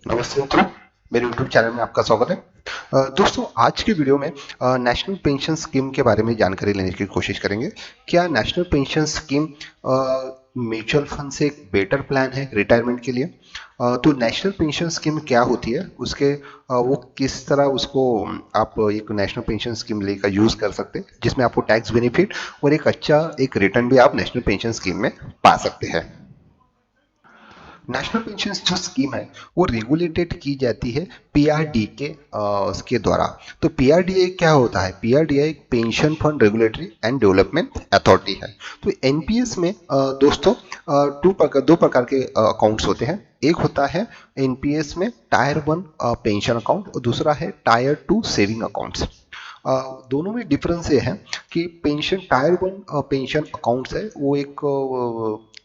नमस्ते मित्रों, मेरे YouTube चैनल में आपका स्वागत है। दोस्तों, आज की वीडियो में नेशनल पेंशन स्कीम के बारे में जानकारी लेने की कोशिश करेंगे। क्या national pension scheme mutual fund से एक बेटर प्लान है रिटायरमेंट के लिए? तो नेशनल पेंशन स्कीम क्या होती है, उसके वो किस तरह उसको आप एक नेशनल पेंशन स्कीम लेकर यूज़ कर सकते हैं, जिसमें आपको टैक्स बेनिफिट और एक अच्छा एक रिटर्न भी आप नेशनल पेंशन स्कीम में पा सकते हैं। नेशनल पेंशन जो स्कीम है वो रेगुलेटेड की जाती है पीआरडी के उसके द्वारा। तो पीआरडीए क्या होता है? पीआरडीए एक pension fund regulatory and development authority है। तो एनपीएस में दोस्तों दो प्रकार के अकाउंट्स होते हैं। एक होता है एनपीएस में टायर वन पेंशन अकाउंट और दूसरा है टायर टू सेविंग अकाउंट्स। दोनों में डिफरेंस ये है कि pension tier one pension accounts है वो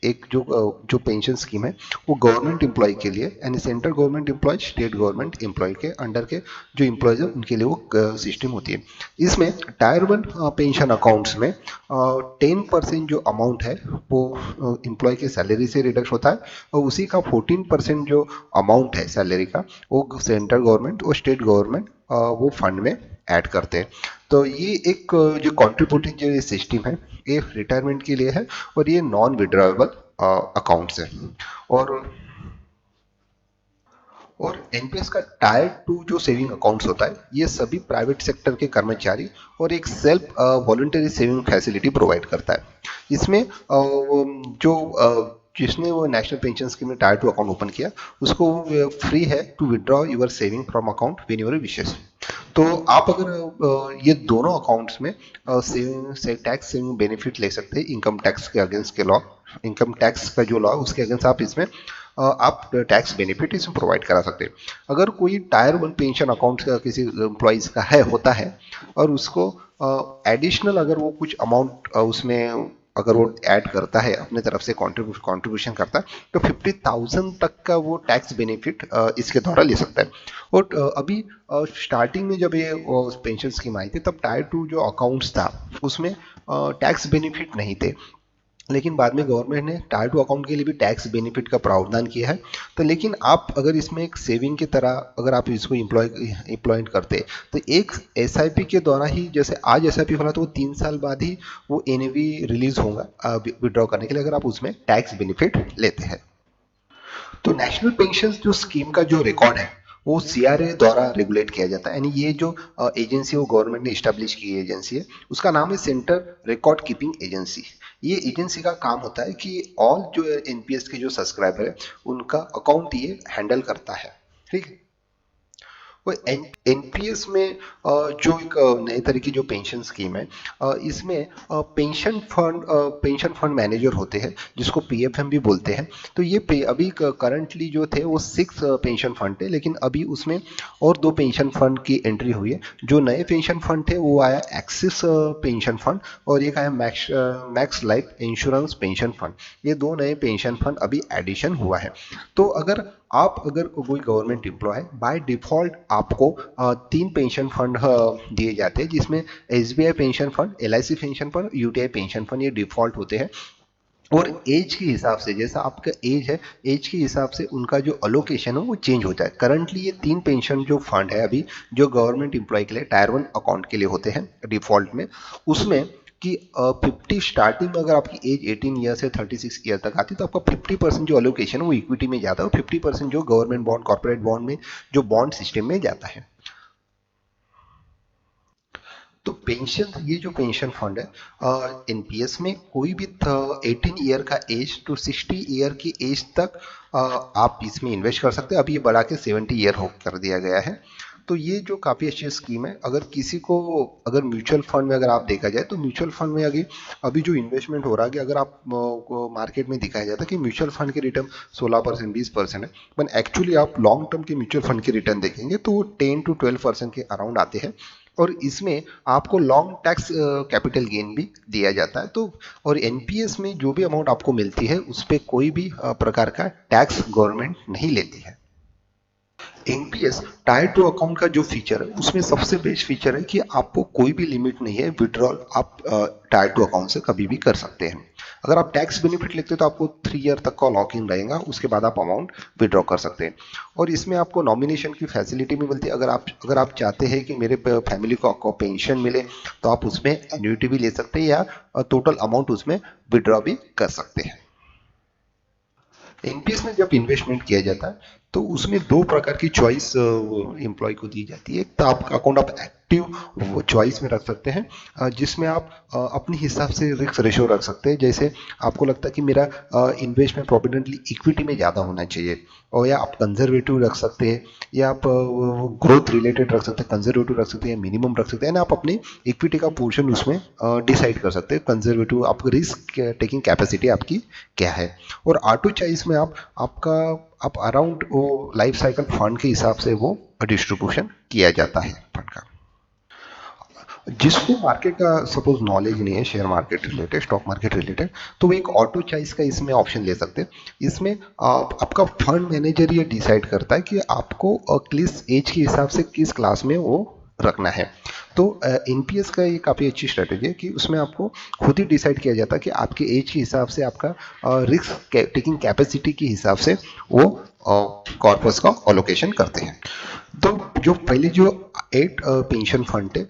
एक जो पेंशन स्कीम है वो गवर्नमेंट एम्प्लॉय के लिए यानी central government employee state government employee के अंडर के जो एम्प्लॉयज है उनके लिए वो सिस्टम होती है। इसमें टायर वन पेंशन अकाउंट्स में 10% जो अमाउंट है वो एम्प्लॉय की सैलरी से रिडक्ट होता है और उसी का 14% जो अमाउंट है सैलरी का वो सेंट्रल गवर्नमेंट और स्टेट गवर्नमेंट वो फंड में ऐड करते हैं। तो ये एक जो कॉन्ट्रीब्यूटिंग जो सिस्टम है ये रिटायरमेंट के लिए है और ये नॉन विड्रॉएबल अकाउंट्स है। और एनपीएस का टायर टू जो सेविंग अकाउंट्स होता है ये सभी प्राइवेट सेक्टर के कर्मचारी और एक self voluntary saving facility provide करता है। इसमें जो जिसने वो नेशनल पेंशन स्कीम में टायर टू अकाउंट ओपन किया उसको फ्री है to withdraw your saving from account when your wishes. तो आप अगर ये दोनों अकाउंट्स में सेविंग से टैक्स सेविंग बेनिफिट ले सकते हैं इनकम टैक्स के अगेंस्ट के लॉ। इनकम टैक्स का जो लॉ है उसके अगेंस्ट आप इसमें आप टैक्स बेनिफिट इसमें प्रोवाइड करा सकते हैं। अगर कोई टायर वन पेंशन अकाउंट का किसी एम्प्लॉइज का है होता है और उसको एडिशनल अगर वो कुछ अमाउंट उसमें अगर वो ऐड करता है अपने तरफ से कंट्रीब्यूशन करता है तो 50,000 तक का वो टैक्स बेनिफिट इसके द्वारा ले सकता है। और अभी स्टार्टिंग में जब ये पेंशन स्कीम आई थी तब टायर टू जो अकाउंट्स था उसमें टैक्स बेनिफिट नहीं थे। लेकिन बाद में गवर्नमेंट ने टायर टू अकाउंट के लिए भी टैक्स बेनिफिट का प्रावधान किया है। तो लेकिन आप अगर इसमें एक सेविंग की तरह अगर आप इसको इम्प्लॉयमेंट करते तो एक एसआईपी के द्वारा ही जैसे आज एसआईपी खोला तो वो 3 साल बाद ही वो एनएवी रिलीज होगा विड्रॉ करने के लिए अगर आप उसमें टैक्स बेनिफिट लेते हैं। तो नेशनल पेंशन जो स्कीम का जो रिकॉर्ड है वो सीआरए द्वारा रेगुलेट किया जाता है। यानी ये जो एजेंसी वो गवर्नमेंट ने स्टैब्लिश की एजेंसी है उसका नाम है सेंटर रिकॉर्ड कीपिंग एजेंसी। ये एजेंसी का काम होता है कि ऑल जो एनपीएस के जो सब्सक्राइबर है उनका अकाउंट ये हैंडल करता है। ठीक है। वो एनपीएस में जो एक नए तरह की जो पेंशन स्कीम है इसमें पेंशन फंड मैनेजर होते हैं जिसको पीएफएम भी बोलते हैं। तो ये अभी करंटली जो थे वो 6 पेंशन फंड थे लेकिन अभी उसमें और 2 पेंशन फंड की एंट्री हुई है। जो नए पेंशन फंड थे वो आया एक्सिस पेंशन फंड और एक आया max life insurance pension fund. ये 2 नए पेंशन फंड अभी एडिशन हुआ है। तो अगर कोई गवर्नमेंट एम्प्लॉय है बाय डिफॉल्ट आपको 3 पेंशन फंड दिए जाते हैं जिसमें SBI pension fund, LIC pension fund, UTI pension fund ये डिफॉल्ट होते हैं। और एज के हिसाब से जैसा आपका एज है एज के हिसाब से उनका जो अलोकेशन है वो चेंज होता है। करंटली ये 3 पेंशन जो फंड है अभी जो गवर्नमेंट एम्प्लॉय के लिए टायर वन अकाउंट के लिए होते हैं डिफॉल्ट में उसमें कि 50 स्टार्टिंग में अगर आपकी एज 18 ईयर से 36 ईयर तक आती है तो आपका 50% जो अलोकेशन है वो इक्विटी में जाता है और 50% जो गवर्नमेंट बॉन्ड कॉर्पोरेट बॉन्ड में जो बॉन्ड सिस्टम में जाता है। तो पेंशन ये जो पेंशन फंड है एनपीएस में कोई भी 18 ईयर का एज टू 60 ईयर की एज तक आप इसमें इन्वेस्ट कर सकते हैं। अभी ये बढ़ा के 70 ईयर हो कर दिया गया है। तो ये जो काफ़ी अच्छी स्कीम है अगर किसी को अगर म्यूचुअल फंड में अगर आप देखा जाए तो म्यूचुअल फंड में अभी अभी जो इन्वेस्टमेंट हो रहा है कि अगर आप को मार्केट में दिखाया जाता है कि म्यूचुअल फंड के रिटर्न 16% 20% है। पर एक्चुअली आप लॉन्ग टर्म के म्यूचुअल फंड के रिटर्न देखेंगे तो वो 10 to 12% के अराउंड आते हैं। और इसमें आपको लॉन्ग टैक्स कैपिटल गेन भी दिया जाता है। तो और एनपीएस में जो भी अमाउंट आपको मिलती है उस पर कोई भी प्रकार का टैक्स गवर्नमेंट नहीं लेती है। एनपीएस टायर टू अकाउंट का जो फीचर है उसमें सबसे बेस्ट फीचर है कि आपको कोई भी लिमिट नहीं है विड्रॉल आप टायर टू अकाउंट से कभी भी कर सकते हैं। अगर आप टैक्स बेनिफिट लेते हैं तो आपको 3 ईयर तक का लॉक इन रहेगा, उसके बाद आप अमाउंट विड्रॉ कर सकते हैं। और इसमें आपको नॉमिनेशन की फैसिलिटी भी मिलती है। अगर आप चाहते हैं कि मेरे फैमिली को पेंशन मिले, तो आप उसमें एन्युटी भी ले सकते हैं या टोटल अमाउंट उसमें विड्रॉ भी कर सकते हैं। एनपीएस में जब इन्वेस्टमेंट किया जाता है तो उसमें दो प्रकार की चॉइस एम्प्लॉय को दी जाती है। एक तो आपका अकाउंट आप एक्टिव चॉइस में रख सकते हैं, जिसमें आप अपने हिसाब से रिस्क रेशो रख सकते हैं। जैसे आपको लगता है कि मेरा इन्वेस्टमेंट प्रोबेबली इक्विटी में ज़्यादा होना चाहिए, और या आप कंजर्वेटिव रख सकते हैं, या आप ग्रोथ रिलेटेड रख सकते हैं, कंजर्वेटिव रख सकते हैं, मिनिमम रख सकते हैं ना। आप अपनी इक्विटी का पोर्शन उसमें डिसाइड कर सकते हैं। कंजर्वेटिव आपको रिस्क टेकिंग कैपेसिटी आपकी क्या है। और ऑटो चॉइस में आप अराउंड वो लाइफ साइकिल फंड के हिसाब से वो डिस्ट्रीब्यूशन किया जाता है फंड का। जिसको मार्केट का सपोज नॉलेज नहीं है, share market related, stock market related, तो वो एक ऑटो चॉइस का इसमें ऑप्शन ले सकते हैं। इसमें आपका फंड मैनेजर ये डिसाइड करता है कि आपको किस एज के हिसाब से किस क्लास में वो रखना है। तो एनपीएस का ये काफ़ी अच्छी स्ट्रेटेजी है कि उसमें आपको खुद ही डिसाइड किया जाता है कि आपके एज के हिसाब से आपका रिस्क टेकिंग कैपेसिटी के हिसाब से वो कॉर्पस का अलोकेशन करते हैं। तो जो पहले जो 8 पेंशन फंड थे,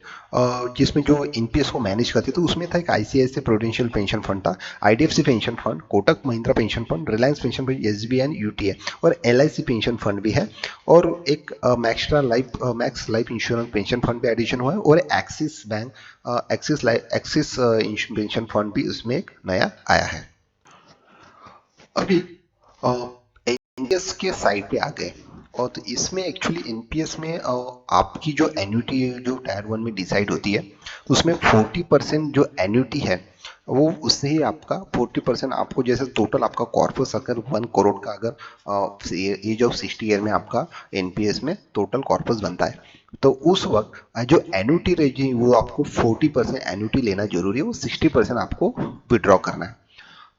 जिसमें जो एनपीएस को मैनेज करते थे, उसमें था एक आईसीआईसीआई प्रूडेंशियल पेंशन फंड था, IDFC pension fund, Kotak Mahindra pension fund, Reliance pension fund, SBI and UTA, और एलआईसी पेंशन फंड भी है। और एक max life insurance pension fund भी एडिशन हुआ है, और axis bank axis pension fund भी उसमें एक नया आया है। अभी एनपीएस के साइड पे आ गए, और तो इसमें एक्चुअली एनपीएस में आपकी जो एन्युटी जो टायर वन में डिसाइड होती है, उसमें 40% जो एन्युटी है वो उससे ही आपका 40% आपको, जैसे टोटल आपका कॉर्पस अगर 1 करोड़ का, अगर एज ऑफ 60 ईयर में आपका एनपीएस में टोटल कॉर्पस बनता है, तो उस वक्त जो एन्युटी रहेगी वो आपको 40% एन्युटी लेना जरूरी है, वो 60% आपको विड्रॉ करना है।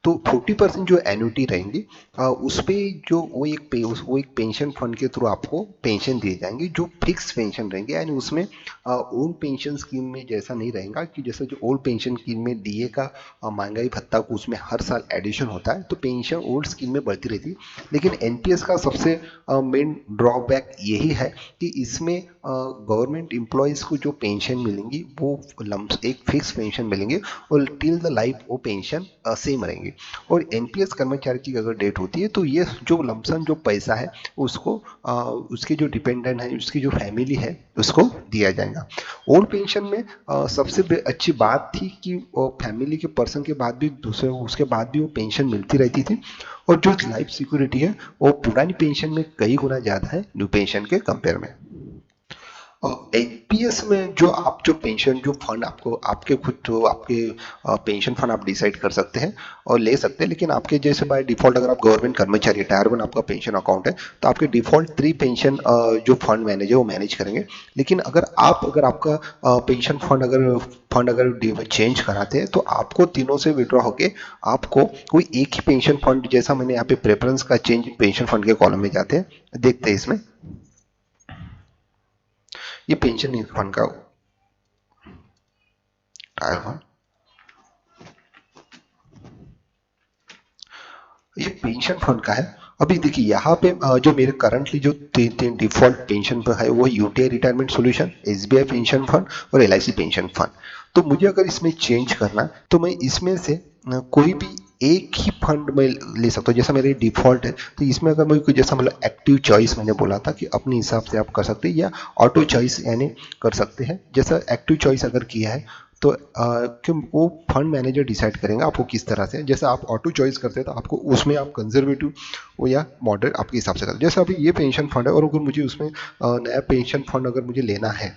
तो 40% जो एन्युटी रहेंगी, उस पे जो वो एक पेंशन फंड के थ्रू आपको पेंशन दिए जाएंगे, जो फिक्स पेंशन रहेंगे। यानी उसमें ओल्ड पेंशन स्कीम में जैसा नहीं रहेगा कि जैसे जो ओल्ड पेंशन स्कीम में डीए का महंगाई भत्ता को उसमें हर साल एडिशन होता है, तो पेंशन ओल्ड स्कीम में बढ़ती रहती है। लेकिन एनपीएस का सबसे मेन ड्रॉबैक यही है कि इसमें गवर्नमेंट एम्प्लॉयज़ को जो पेंशन मिलेंगी वो एक फिक्स पेंशन मिलेंगे, और टिल द लाइफ वो पेंशन सेम रहेंगी। और एनपीएस कर्मचारी की अगर डेट होती है तो ये जो लमसम जो पैसा है उसको उसके जो डिपेंडेंट है, उसकी जो फैमिली है, उसको दिया जाएगा। ओल्ड पेंशन में सबसे अच्छी बात थी कि फैमिली के पर्सन के बाद भी दूसरे उसके बाद भी वो पेंशन मिलती रहती थी, और जो लाइफ सिक्योरिटी है वो पुरानी पेंशन में कई गुना ज़्यादा है न्यू पेंशन के कंपेयर में। एनपीएस में जो पेंशन जो फंड आपको आपके खुद तो आपके पेंशन फंड आप डिसाइड कर सकते हैं और ले सकते हैं। लेकिन आपके जैसे बाय डिफॉल्ट अगर आप गवर्नमेंट कर्मचारी है, टायर वन आपका पेंशन अकाउंट है, तो आपके डिफॉल्ट 3 पेंशन जो फंड मैनेजर वो मैनेज करेंगे। लेकिन अगर आपका पेंशन फंड अगर चेंज कराते हैं, तो आपको तीनों से विड्रॉ होके आपको कोई एक ही पेंशन फंड, जैसा मैंने यहाँ पे प्रेफरेंस का चेंज पेंशन फंड के कॉलम में जाते हैं, देखते हैं इसमें ये पेंशन फंड का आया हुआ, ये पेंशन फंड का है। अभी देखिए यहाँ पे जो मेरे करंटली जो तीन तीन डिफॉल्ट पेंशन पर है वो UTI retirement solution, SBI pension fund और एलआईसी पेंशन फंड। तो मुझे अगर इसमें चेंज करना है तो मैं इसमें से कोई भी एक ही फंड में ले सकता हूँ। जैसा मेरे डिफॉल्ट है, तो इसमें अगर मैं कोई जैसा मतलब एक्टिव चॉइस मैंने बोला था कि अपने हिसाब से आप कर सकते हैं, या ऑटो चॉइस यानी कर सकते हैं। जैसा एक्टिव चॉइस अगर किया है तो कि वो फंड मैनेजर डिसाइड करेंगे आपको किस तरह से। जैसे आप ऑटो चॉइस करते हैं तो आपको उसमें आप कंजर्वेटिव हो या मॉडरेट आपके हिसाब से करते हैं। जैसे अभी ये पेंशन फंड है, और अगर मुझे उसमें नया पेंशन फंड अगर मुझे लेना है,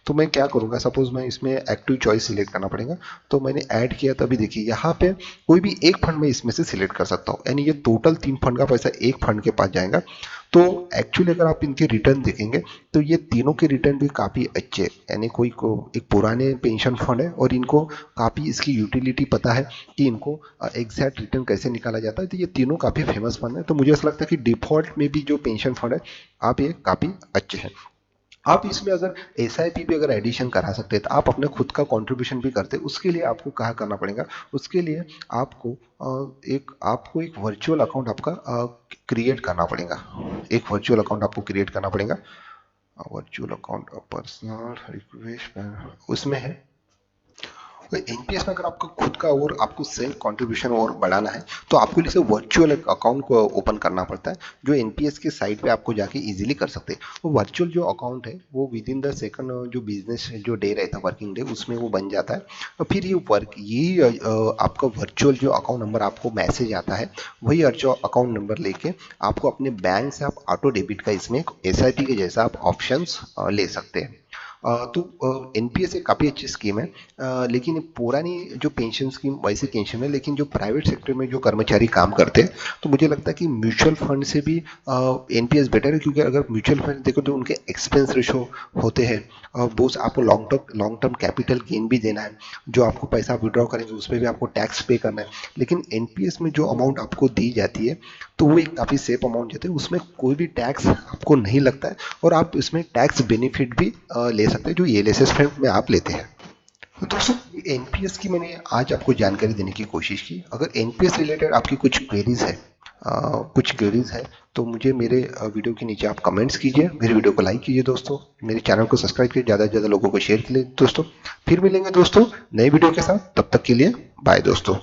तो मैं क्या करूँगा, सपोज मैं इसमें एक्टिव चॉइस सिलेक्ट करना पड़ेगा। तो मैंने ऐड किया, तभी देखिए यहाँ पे कोई भी एक फंड में इसमें से सिलेक्ट कर सकता हूँ, यानी ये टोटल 3 फंड का पैसा एक फंड के पास जाएगा। तो एक्चुअली अगर आप इनके रिटर्न देखेंगे तो ये तीनों के रिटर्न भी काफ़ी अच्छे, यानी कोई को एक पुराने पेंशन फंड है और इनको काफ़ी इसकी यूटिलिटी पता है कि इनको एग्जैक्ट रिटर्न कैसे निकाला जाता है। तो ये तीनों काफ़ी फेमस फंड है। तो मुझे ऐसा लगता है कि डिफॉल्ट में भी जो पेंशन फंड है आप ये काफ़ी अच्छे हैं। आप इसमें अगर एसआईपी भी अगर एडिशन करा सकते हैं तो आप अपने खुद का कंट्रीब्यूशन भी करते हैं। उसके लिए आपको क्या करना पड़ेगा, उसके लिए आपको एक वर्चुअल अकाउंट आपका क्रिएट करना पड़ेगा। एक वर्चुअल अकाउंट आपको क्रिएट करना पड़ेगा। वर्चुअल अकाउंट पर्सनल रिक्वेस्ट उसमें है। तो एनपीएस में अगर आपका खुद का और आपको सेल्फ कंट्रीब्यूशन और बढ़ाना है तो आपको लिए वर्चुअल अकाउंट को ओपन करना पड़ता है, जो एनपीएस के साइट पे आपको जाके इजीली कर सकते हैं। वो वर्चुअल जो अकाउंट है वो विद इन द सेकंड जो बिजनेस जो डे रहता है वर्किंग डे उसमें वो बन जाता है। और फिर आपका वर्चुअल जो अकाउंट नंबर आपको मैसेज आता है, वही अकाउंट नंबर लेके आपको अपने बैंक से आप ऑटो डेबिट का इसमें एसआईपी के जैसा आप ऑप्शंस ले सकते हैं। तो एनपीएस एक काफ़ी अच्छी स्कीम है, लेकिन पुरानी जो पेंशन स्कीम वैसी पेंशन है, लेकिन जो प्राइवेट सेक्टर में जो कर्मचारी काम करते हैं तो मुझे लगता है कि म्यूचुअल फंड से भी एनपीएस बेटर है, क्योंकि अगर म्यूचुअल फंड देखो तो उनके एक्सपेंस रेशो होते हैं, वो आपको लॉन्ग टर्म कैपिटल गेन भी देना है, जो आपको पैसा विड्रॉ करेंगे उस पर भी आपको टैक्स पे करना है। लेकिन एनपीएस में जो अमाउंट आपको दी जाती है तो वो एक काफ़ी सेफ अमाउंट जाती है, उसमें कोई भी टैक्स आपको नहीं लगता है, और आप इसमें टैक्स बेनिफिट भी ले सकते हैं जो एलएसएस फंड में आप लेते हैं। तो दोस्तों एनपीएस की मैंने आज आपको जानकारी देने की कोशिश की। अगर एनपीएस रिलेटेड आपकी कुछ क्वेरीज है तो मुझे मेरे वीडियो के नीचे आप कमेंट्स कीजिए, मेरे वीडियो को लाइक कीजिए दोस्तों, मेरे चैनल को सब्सक्राइब कीजिए, ज़्यादा से ज़्यादा लोगों को शेयर कीजिए दोस्तों। फिर मिलेंगे दोस्तों नए वीडियो के साथ, तब तक के लिए बाय दोस्तों।